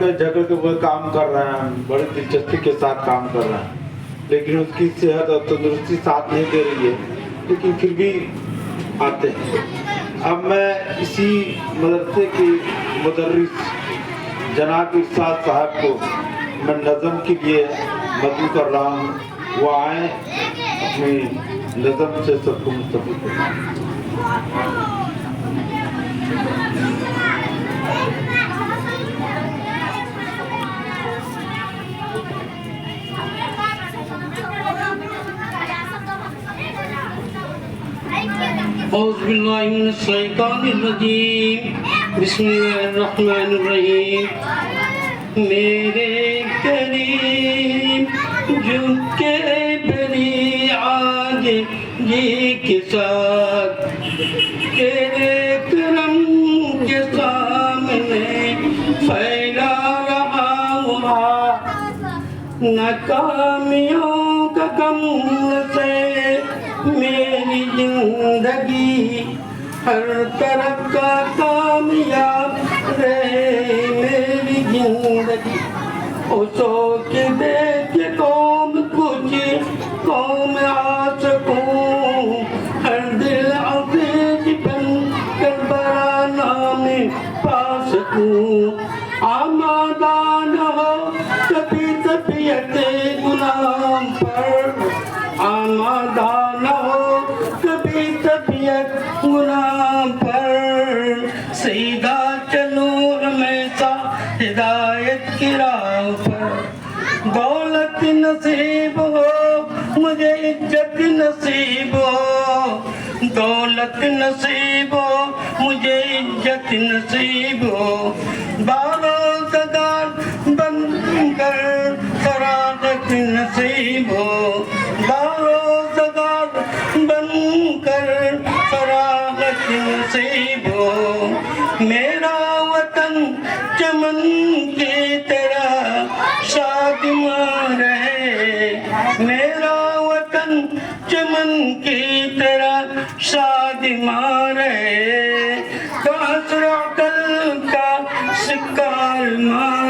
پہ جھگڑ کے وہ کام کر رہے ہیں، بڑی دلچسپی کے ساتھ کام کر رہے ہیں، لیکن اس کی صحت اور تندرستی ساتھ نہیں دے رہی ہے، لیکن پھر بھی آتے ہیں۔ اب میں اسی مدرسے کے مدرس جناب ارشاد صاحب کو میں نظم کے لیے مدعو کر رہا ہوں، وہ آئیں اپنی نظم سے سب کو مستفید کریں۔ اعوذ باللہ من الشیطان الرجیم، بسم اللہ الرحمن الرحیم۔ میرے کریم جھک کے بری عاجزی کے ساتھ تیرے کرم کے سامنے پھیلا رہا ہوا، ناکامیوں کا غم سے میری زندگی ہر طرف کا کامیاب رہے میری زندگی۔ او سوچ دیکھ قوم کچھ قوم آ سکوں، ہر دل عزیز بن کر بڑا نام پا سکوں۔ آمادہ نہ ہو کبھی طبیعت گناہ پر، آمادہ نہ ہو کبھی طبیعت گناہ پر، سیدھا چلو ہمیشہ ہدایت کی راہ پر۔ دولت نصیب ہو مجھے عزت نصیب ہو، دولت نصیب ہو مجھے عزت نصیب ہو، باروزگار بن کر فراغت نصیب ہو، باروزگار بن کر فراغت نصیب ہو۔ میرا وطن چمن کی طرح شادماں رہے، میرا وطن چمن کی طرح شادماں رہے، کثر عقل کا شکار ماں